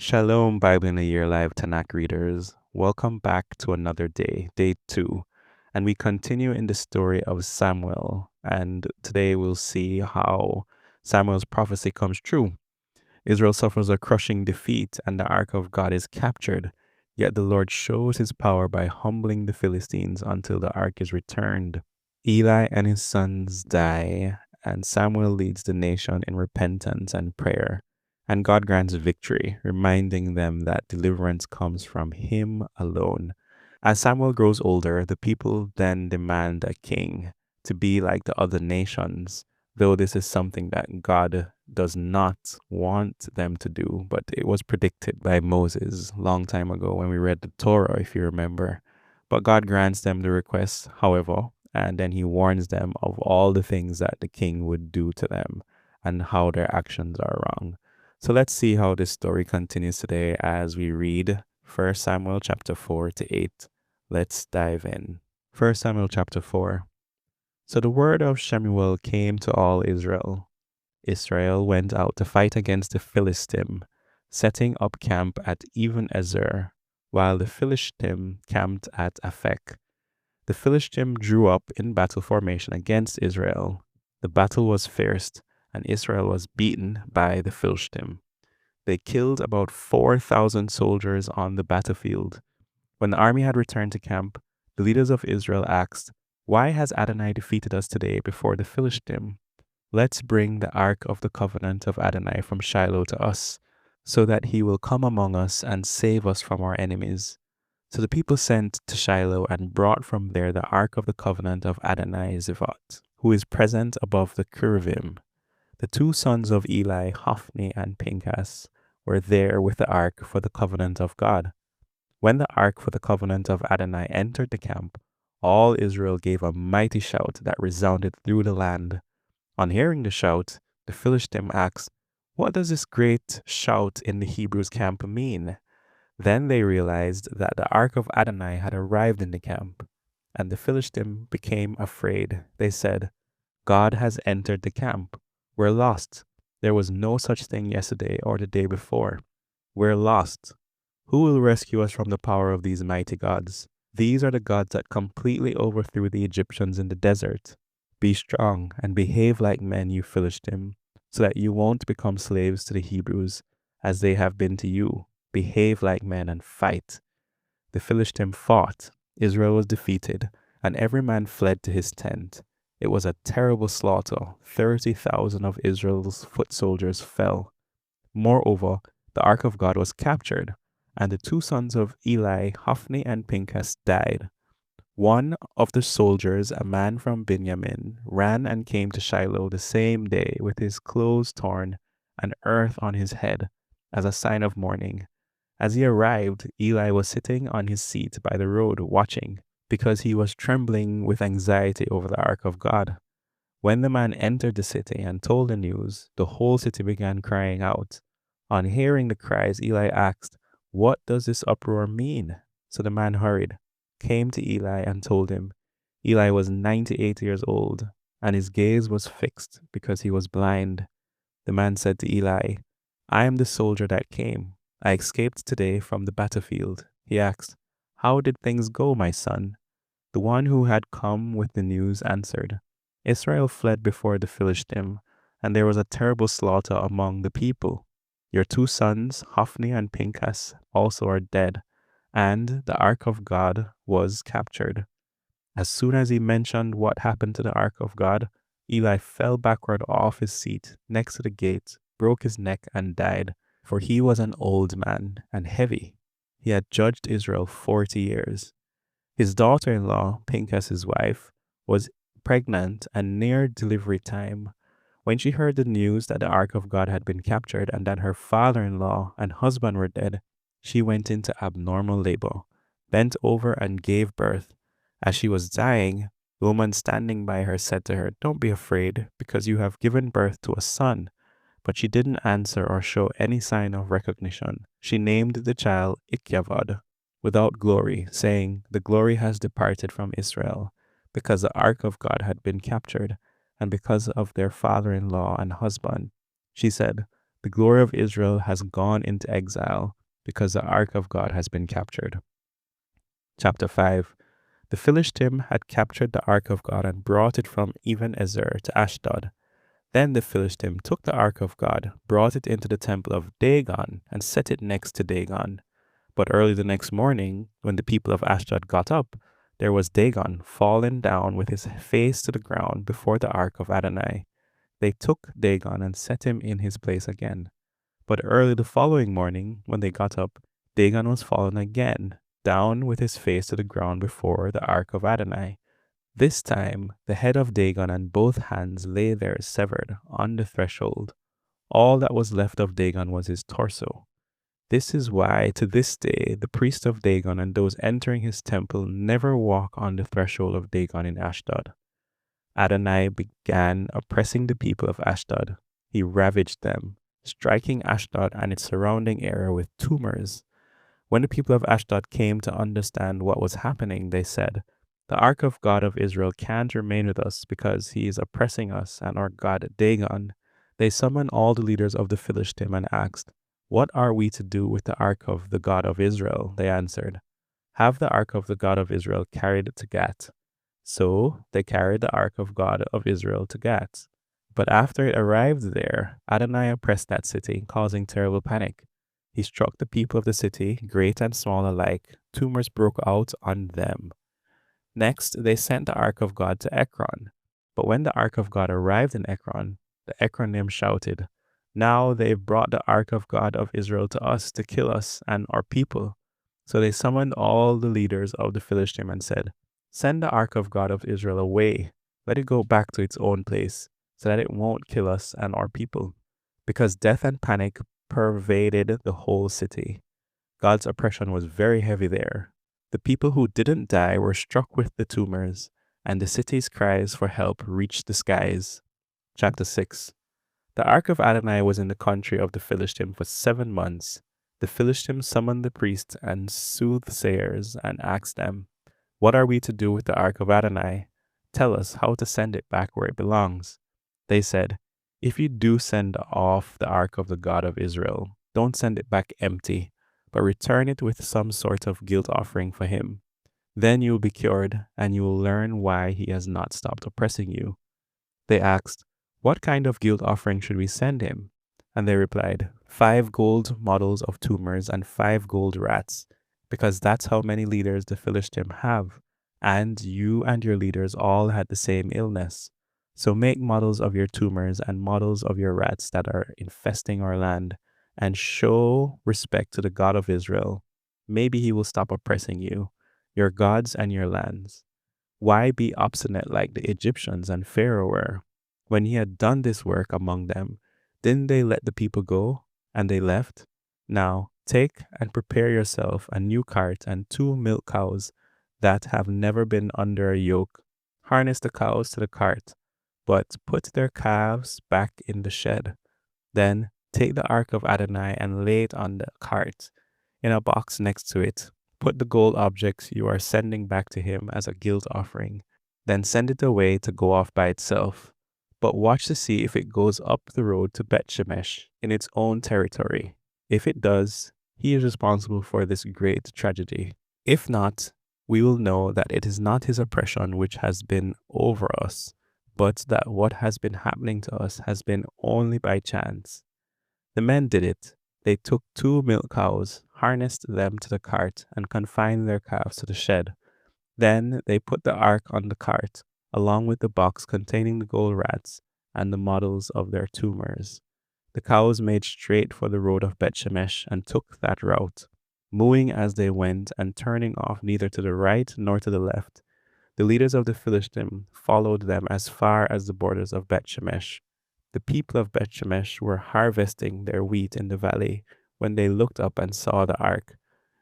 Shalom, Bible in a Year Live Tanakh readers. Welcome back to another day, day 2. And we continue in the story of Samuel. And today we'll see how Samuel's prophecy comes true. Israel suffers a crushing defeat and the ark of God is captured. Yet the Lord shows his power by humbling the Philistines until the ark is returned. Eli and his sons die, and Samuel leads the nation in repentance and prayer. And God grants victory, reminding them that deliverance comes from him alone. As Samuel grows older, the people then demand a king to be like the other nations, though this is something that God does not want them to do, but it was predicted by Moses long time ago when we read the Torah, if you remember. But God grants them the request, however, and then he warns them of all the things that the king would do to them and how their actions are wrong. So let's see how this story continues today as we read 1 Samuel chapter 4 to 8. Let's dive in. 1 Samuel chapter 4. So the word of Shemuel came to all Israel. Israel went out to fight against the Philistine, setting up camp at Even-ezer, while the Philistine camped at Aphek. The Philistine drew up in battle formation against Israel. The battle was fierce, and Israel was beaten by the Philistine. They killed about 4,000 soldiers on the battlefield. When the army had returned to camp, the leaders of Israel asked, "Why has Adonai defeated us today before the Philistine? Let's bring the ark of the covenant of Adonai from Shiloh to us, so that he will come among us and save us from our enemies." So the people sent to Shiloh and brought from there the ark of the covenant of Adonai Zivot, who is present above the cherubim. The two sons of Eli, Hophni and Phinehas, were there with the ark for the covenant of God. When the ark for the covenant of Adonai entered the camp, all Israel gave a mighty shout that resounded through the land. On hearing the shout, the Philistine asked, "What does this great shout in the Hebrews' camp mean?" Then they realized that the ark of Adonai had arrived in the camp, and the Philistine became afraid. They said, "God has entered the camp. We're lost. There was no such thing yesterday or the day before. We're lost. Who will rescue us from the power of these mighty gods? These are the gods that completely overthrew the Egyptians in the desert. Be strong and behave like men, you Philistine, so that you won't become slaves to the Hebrews, as they have been to you. Behave like men and fight." The Philistine fought. Israel was defeated, and every man fled to his tent. It was a terrible slaughter. 30,000 of Israel's foot soldiers fell. Moreover, the ark of God was captured, and the two sons of Eli, Hophni and Phinehas, died. One of the soldiers, a man from Benjamin, ran and came to Shiloh the same day with his clothes torn and earth on his head as a sign of mourning. As he arrived, Eli was sitting on his seat by the road watching, because he was trembling with anxiety over the ark of God. When the man entered the city and told the news, the whole city began crying out. On hearing the cries, Eli asked, "What does this uproar mean?" So the man hurried, came to Eli and told him. Eli was 98 years old, and his gaze was fixed because he was blind. The man said to Eli, "I am the soldier that came. I escaped today from the battlefield." He asked, "How did things go, my son?" The one who had come with the news answered, "Israel fled before the Philistine, and there was a terrible slaughter among the people. Your two sons, Hophni and Phinehas, also are dead, and the ark of God was captured." As soon as he mentioned what happened to the ark of God, Eli fell backward off his seat next to the gate, broke his neck, and died, for he was an old man and heavy. He had judged Israel 40 years. His daughter-in-law, Phinehas' wife, was pregnant and near delivery time. When she heard the news that the ark of God had been captured and that her father-in-law and husband were dead, she went into abnormal labor, bent over and gave birth. As she was dying, the woman standing by her said to her, "Don't be afraid, because you have given birth to a son." But she didn't answer or show any sign of recognition. She named the child Ichabod, without glory, saying, "The glory has departed from Israel," because the ark of God had been captured, and because of their father-in-law and husband. She said, The glory of Israel has gone into exile because the ark of God has been captured. Chapter 5. The Philistine had captured the ark of God and brought it from Even-ezer to Ashdod. Then the Philistine took the ark of God, brought it into the temple of Dagon, and set it next to Dagon. But early the next morning, when the people of Ashdod got up, there was Dagon fallen down with his face to the ground before the ark of Adonai. They took Dagon and set him in his place again. But early the following morning, when they got up, Dagon was fallen again, down with his face to the ground before the ark of Adonai. This time, the head of Dagon and both hands lay there severed on the threshold. All that was left of Dagon was his torso. This is why, to this day, the priest of Dagon and those entering his temple never walk on the threshold of Dagon in Ashdod. Adonai began oppressing the people of Ashdod. He ravaged them, striking Ashdod and its surrounding area with tumors. When the people of Ashdod came to understand what was happening, they said, "The ark of God of Israel can't remain with us because he is oppressing us and our god Dagon." They summoned all the leaders of the Philistine and asked, "What are we to do with the ark of the God of Israel?" They answered, "Have the ark of the God of Israel carried to Gath." So they carried the ark of God of Israel to Gath. But after it arrived there, Adonai oppressed that city, causing terrible panic. He struck the people of the city, great and small alike. Tumors broke out on them. Next, they sent the ark of God to Ekron. But when the ark of God arrived in Ekron, the Ekronim shouted, "Now they've brought the ark of God of Israel to us to kill us and our people." So they summoned all the leaders of the Philistine and said, "Send the ark of God of Israel away. Let it go back to its own place, so that it won't kill us and our people." Because death and panic pervaded the whole city. God's oppression was very heavy there. The people who didn't die were struck with the tumors, and the city's cries for help reached the skies. Chapter 6. The ark of Adonai was in the country of the Philistine for 7 months. The Philistines summoned the priests and soothsayers and asked them, "What are we to do with the ark of Adonai? Tell us how to send it back where it belongs." They said, "If you do send off the ark of the God of Israel, don't send it back empty, but return it with some sort of guilt offering for him. Then you will be cured, and you will learn why he has not stopped oppressing you." They asked, "What kind of guilt offering should we send him?" And they replied, 5 gold models of tumors and 5 gold rats, because that's how many leaders the Philistines have, and you and your leaders all had the same illness. So make models of your tumors and models of your rats that are infesting our land, and show respect to the God of Israel. Maybe he will stop oppressing you, your gods, and your lands. Why be obstinate like the Egyptians and Pharaoh were? When he had done this work among them, didn't they let the people go? And they left? Now take and prepare yourself a new cart and 2 milk cows that have never been under a yoke. Harness the cows to the cart, but put their calves back in the shed. Then take the ark of Adonai and lay it on the cart, in a box next to it. Put the gold objects you are sending back to him as a guilt offering. Then send it away to go off by itself. But watch to see if it goes up the road to Bet-Shemesh in its own territory. If it does, he is responsible for this great tragedy. If not, we will know that it is not his oppression which has been over us, but that what has been happening to us has been only by chance. The men did it. They took 2 milk cows, harnessed them to the cart, and confined their calves to the shed. Then they put the ark on the cart, along with the box containing the gold rats and the models of their tumors. The cows made straight for the road of Bet-Shemesh and took that route, mooing as they went and turning off neither to the right nor to the left. The leaders of the Philistine followed them as far as the borders of Bet-Shemesh. The people of Bet-Shemesh were harvesting their wheat in the valley when they looked up and saw the ark.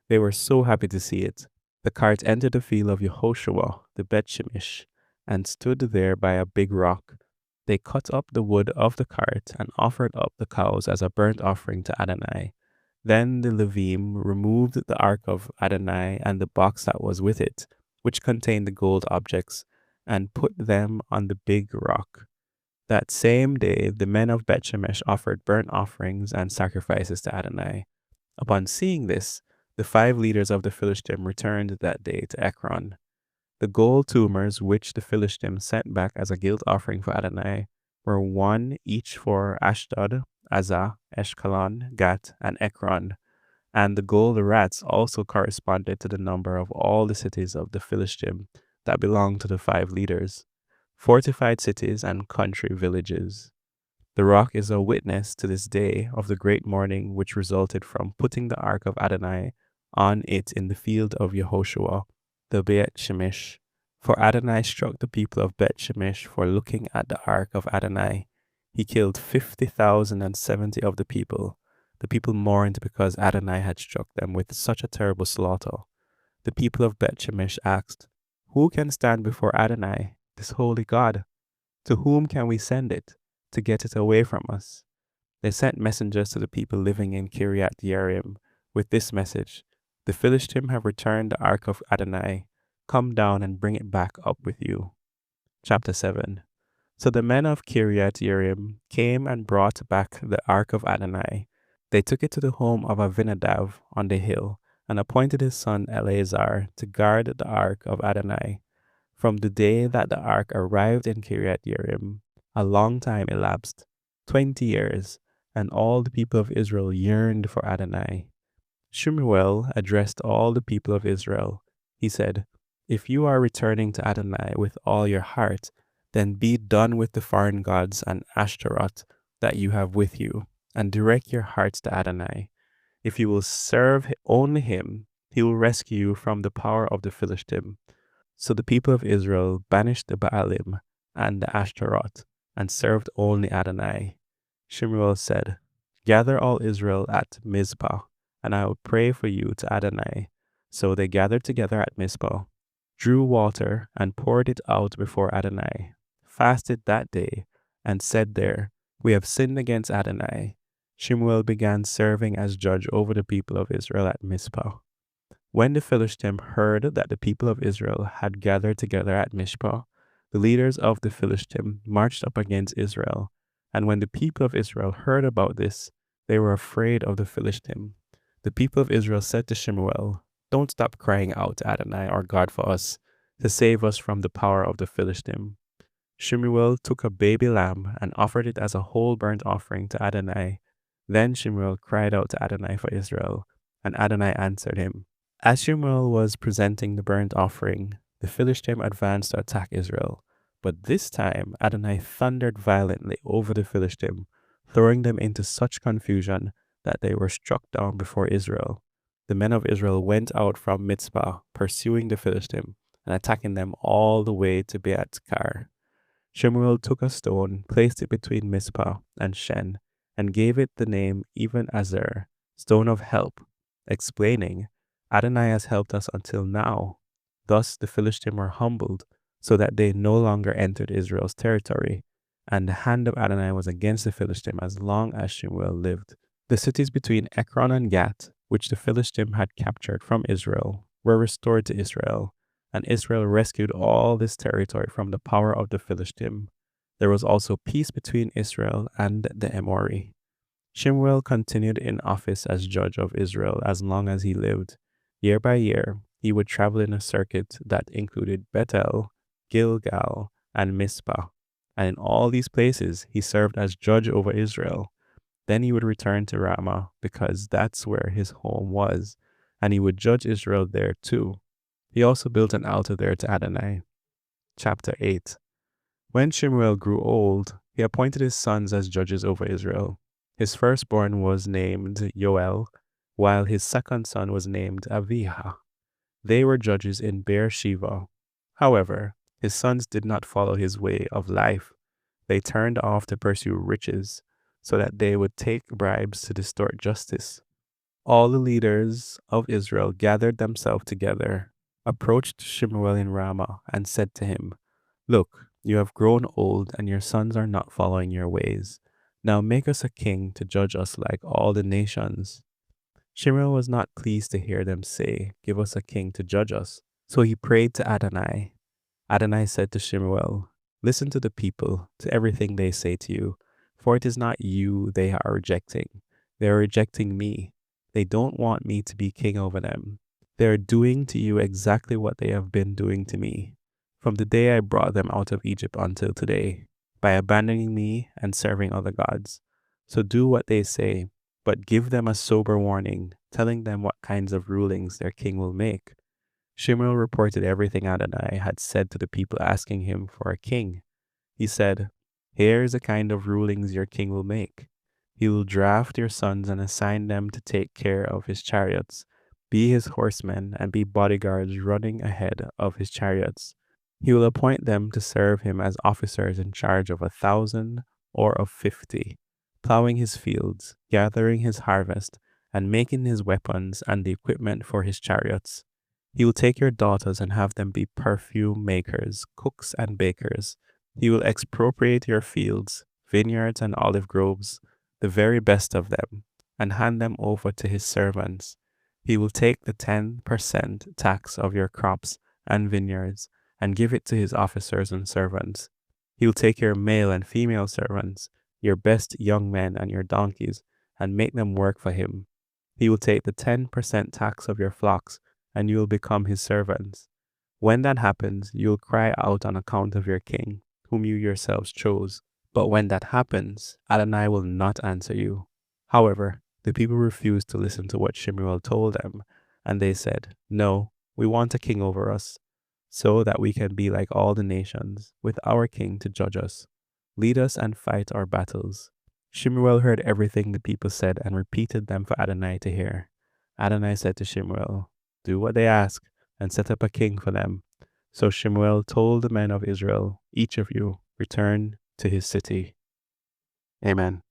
They were so happy to see it. The cart entered the field of Yehoshua, the Bet-Shemesh, and stood there by a big rock. They cut up the wood of the cart and offered up the cows as a burnt offering to Adonai. Then the Levim removed the ark of Adonai and the box that was with it, which contained the gold objects, and put them on the big rock. That same day, the men of Bethshemesh offered burnt offerings and sacrifices to Adonai. Upon seeing this, the 5 leaders of the Philistine returned that day to Ekron. The gold tumors which the Philistines sent back as a guilt offering for Adonai were one each for Ashdod, Azah, Eshkelon, Gat, and Ekron, and the gold rats also corresponded to the number of all the cities of the Philistine that belonged to the 5 leaders, fortified cities and country villages. The rock is a witness to this day of the great mourning which resulted from putting the ark of Adonai on it in the field of Yehoshua, the Beit Shemesh. For Adonai struck the people of Beit Shemesh for looking at the ark of Adonai. He killed 50,070 of the people. The people mourned because Adonai had struck them with such a terrible slaughter. The people of Beit Shemesh asked, "Who can stand before Adonai, this holy God? To whom can we send it to get it away from us?" They sent messengers to the people living in Kiriath Yearim with this message: "The Philistines have returned the ark of Adonai. Come down and bring it back up with you." Chapter 7. So the men of Kiriath Yearim came and brought back the ark of Adonai. They took it to the home of Avinadav on the hill and appointed his son Eleazar to guard the ark of Adonai. From the day that the ark arrived in Kiriath Yearim, a long time elapsed, 20 years, and all the people of Israel yearned for Adonai. Shemuel addressed all the people of Israel. He said, "If you are returning to Adonai with all your heart, then be done with the foreign gods and Ashtaroth that you have with you, and direct your hearts to Adonai. If you will serve only him, he will rescue you from the power of the Philistine." So the people of Israel banished the Baalim and the Ashtaroth and served only Adonai. Shemuel said, "Gather all Israel at Mizpah, and I will pray for you to Adonai." So they gathered together at Mizpah, drew water, and poured it out before Adonai, fasted that day, and said there, "We have sinned against Adonai." Shemuel began serving as judge over the people of Israel at Mizpah. When the Philistines heard that the people of Israel had gathered together at Mizpah, the leaders of the Philistines marched up against Israel. And when the people of Israel heard about this, they were afraid of the Philistines. The people of Israel said to Shemuel, "Don't stop crying out to Adonai our God for us, to save us from the power of the Philistines." Shemuel took a baby lamb and offered it as a whole burnt offering to Adonai. Then Shemuel cried out to Adonai for Israel, and Adonai answered him. As Shemuel was presenting the burnt offering, the Philistines advanced to attack Israel. But this time Adonai thundered violently over the Philistines, throwing them into such confusion that they were struck down before Israel. The men of Israel went out from Mizpah, pursuing the Philistines and attacking them all the way to Beat-Kar. Shemuel took a stone, placed it between Mizpah and Shen, and gave it the name Even Azer, stone of help, explaining, "Adonai has helped us until now." Thus the Philistines were humbled, so that they no longer entered Israel's territory, and the hand of Adonai was against the Philistines as long as Shemuel lived. The cities between Ekron and Gat, which the Philistines had captured from Israel, were restored to Israel, and Israel rescued all this territory from the power of the Philistines. There was also peace between Israel and the Amori. Shemuel continued in office as judge of Israel as long as he lived. Year by year, he would travel in a circuit that included Bethel, Gilgal, and Mizpah, and in all these places he served as judge over Israel. Then he would return to Ramah because that's where his home was, and he would judge Israel there too. He also built an altar there to Adonai. Chapter 8. When Shemuel grew old, he appointed his sons as judges over Israel. His firstborn was named Yoel, while his second son was named Aviha. They were judges in Beersheba. However, his sons did not follow his way of life. They turned off to pursue riches, so that they would take bribes to distort justice. All the leaders of Israel gathered themselves together, approached Shemuel in Ramah, and said to him, "Look, you have grown old, and your sons are not following your ways. Now make us a king to judge us like all the nations." Shemuel was not pleased to hear them say, "Give us a king to judge us." So he prayed to Adonai. Adonai said to Shemuel, Listen to the people, to everything they say to you, for it is not you they are rejecting. They are rejecting me. They don't want me to be king over them. They are doing to you exactly what they have been doing to me, from the day I brought them out of Egypt until today, by abandoning me and serving other gods. So do what they say, but give them a sober warning, telling them what kinds of rulings their king will make. Shmuel reported everything Adonai had said to the people asking him for a king. He said, "Here is the kind of rulings your king will make. He will draft your sons and assign them to take care of his chariots, be his horsemen, and be bodyguards running ahead of his chariots. He will appoint them to serve him as officers in charge of 1,000 or of 50, plowing his fields, gathering his harvest, and making his weapons and the equipment for his chariots. He will take your daughters and have them be perfume makers, cooks, and bakers. He will expropriate your fields, vineyards, and olive groves, the very best of them, and hand them over to his servants. He will take the 10% tax of your crops and vineyards and give it to his officers and servants. He will take your male and female servants, your best young men and your donkeys, and make them work for him. He will take the 10% tax of your flocks, and you will become his servants. When that happens, you will cry out on account of your king, whom you yourselves chose. But when that happens, Adonai will not answer you." However, the people refused to listen to what Shemuel told them, and they said, "No, we want a king over us, so that we can be like all the nations, with our king to judge us, lead us and fight our battles." Shemuel heard everything the people said and repeated them for Adonai to hear. Adonai said to Shemuel, "Do what they ask, and set up a king for them." So Shemuel told the men of Israel, "Each of you return to his city." Amen.